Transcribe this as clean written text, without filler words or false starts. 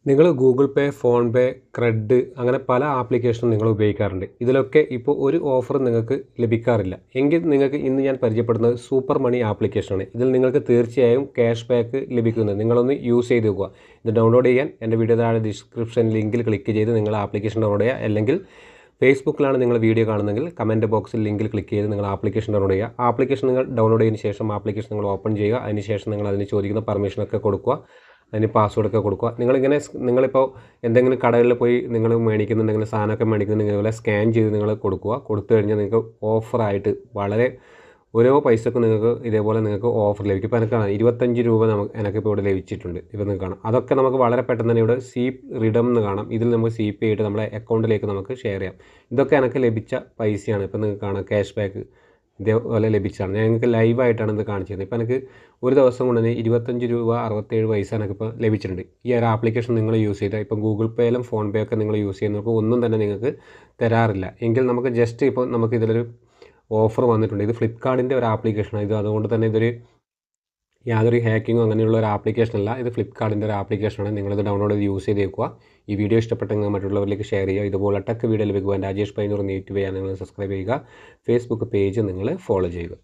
നിങ്ങൾ ഗൂഗിൾ പേ, ഫോൺ പേ, ക്രെഡ് അങ്ങനെ പല ആപ്ലിക്കേഷനും നിങ്ങൾ ഉപയോഗിക്കാറുണ്ട്. ഇതിലൊക്കെ ഇപ്പോൾ ഒരു ഓഫർ നിങ്ങൾക്ക് ലഭിക്കാറില്ല. എങ്കിൽ നിങ്ങൾക്ക് ഇന്ന് ഞാൻ പരിചയപ്പെടുന്നത് സൂപ്പർ മണി ആപ്ലിക്കേഷനാണ്. ഇതിൽ നിങ്ങൾക്ക് തീർച്ചയായും ക്യാഷ് ബാക്ക് ലഭിക്കുന്നത്. നിങ്ങളൊന്ന് യൂസ് ചെയ്ത് നോക്കുക. ഇത് ഡൗൺലോഡ് ചെയ്യാൻ എൻ്റെ വീഡിയോ താഴെ ഡിസ്ക്രിപ്ഷൻ ലിങ്കിൽ ക്ലിക്ക് ചെയ്ത് നിങ്ങൾ ആപ്ലിക്കേഷൻ ഡൗൺലോഡ് ചെയ്യുക. അല്ലെങ്കിൽ ഫേസ്ബുക്കിലാണ് നിങ്ങൾ വീഡിയോ കാണുന്നതെങ്കിൽ കമൻറ്റ് ബോക്സിൽ ലിങ്കിൽ ക്ലിക്ക് ചെയ്ത് നിങ്ങൾ ആപ്ലിക്കേഷൻ ഡൗൺലോഡ് ചെയ്യുക. ആപ്ലിക്കേഷൻ നിങ്ങൾ ഡൗൺലോഡ് ചെയ്തതിന് ശേഷം ആപ്ലിക്കേഷൻ നിങ്ങൾ ഓപ്പൺ ചെയ്യുക. അതിന് ശേഷം നിങ്ങൾ അതിന് ചോദിക്കുന്ന പെർമിഷനൊക്കെ കൊടുക്കുക. അതിന് പാസ്വേഡൊക്കെ കൊടുക്കുക. നിങ്ങളിപ്പോൾ എന്തെങ്കിലും കടകളിൽ പോയി നിങ്ങൾ മേടിക്കുന്നുണ്ടെങ്കിൽ സാധനമൊക്കെ മേടിക്കുന്നുണ്ടെങ്കിൽ ഇതുപോലെ സ്കാൻ ചെയ്ത് നിങ്ങൾ കൊടുക്കുക. കൊടുത്തു കഴിഞ്ഞാൽ നിങ്ങൾക്ക് ഓഫറായിട്ട് വളരെ ഓരോ പൈസക്കും നിങ്ങൾക്ക് ഇതേപോലെ നിങ്ങൾക്ക് ഓഫർ ലഭിക്കും. ഇപ്പോൾ എനിക്ക് കാണാം 25 രൂപ എനിക്കിപ്പോൾ ഇവിടെ ലഭിച്ചിട്ടുണ്ട്. ഇപ്പോൾ നിങ്ങൾക്ക് കാണാം. അതൊക്കെ നമുക്ക് വളരെ പെട്ടെന്ന് തന്നെ ഇവിടെ സീപ്പ് റിഡം എന്ന് കാണാം. ഇതിൽ നമുക്ക് സീപ്പ് ചെയ്തിട്ട് നമ്മുടെ അക്കൗണ്ടിലേക്ക് നമുക്ക് ഷെയർ ചെയ്യാം. ഇതൊക്കെ എനിക്ക് ലഭിച്ച പൈസയാണ്. ഇപ്പോൾ നിങ്ങൾക്ക് കാണാം ക്യാഷ് ബാക്ക് ഇതേപോലെ ലഭിച്ചതാണ്. ഞങ്ങൾക്ക് ലൈവായിട്ടാണ് ഇത് കാണിച്ചത്. ഇപ്പോൾ എനിക്ക് ഒരു ദിവസം കൊണ്ട് തന്നെ 25 രൂപ 67 പൈസ എനിക്കിപ്പോൾ ലഭിച്ചിട്ടുണ്ട്. ഈ ഒരു ആപ്ലിക്കേഷൻ നിങ്ങൾ യൂസ് ചെയ്താൽ ഇപ്പോൾ ഗൂഗിൾ പേയിലും ഫോൺ പേ ഒക്കെ നിങ്ങൾ യൂസ് ചെയ്യുന്നവർക്ക് ഒന്നും തന്നെ നിങ്ങൾക്ക് തരാറില്ല. എങ്കിൽ നമുക്ക് ജസ്റ്റ് ഇപ്പോൾ നമുക്ക് ഇതിലൊരു ഓഫർ വന്നിട്ടുണ്ട്. ഇത് ഫ്ലിപ്കാർട്ടിൻ്റെ ഒരു ആപ്ലിക്കേഷനാണ്. ഇത് അതുകൊണ്ട് തന്നെ ഇതൊരു യാതൊരു ഹാക്കിങ്ങോ അങ്ങനെയുള്ള ഒരു ആപ്ലിക്കേഷൻ അല്ല. ഇത് ഫ്ലിപ്കാർട്ടിൻ്റെ ഒരു ആപ്ലിക്കേഷനാണ്. നിങ്ങളിത് ഡൗൺലോഡ് ചെയ്ത് യൂസ് ചെയ്ത് വെക്കുക. ഈ വീഡിയോ ഇഷ്ടപ്പെട്ടെങ്കിൽ മറ്റുള്ളവരിലേക്ക് ഷെയർ ചെയ്യുക. ഇതുപോലെ ടെക് വീഡിയോ ലഭിക്കുവാൻ രാജേഷ് പൈനൂർ യൂട്യൂബ് ചാനൽ നിങ്ങൾ സബ്സ്ക്രൈബ് ചെയ്യുക. ഫേസ്ബുക്ക് പേജ് നിങ്ങൾ ഫോളോ ചെയ്യുക.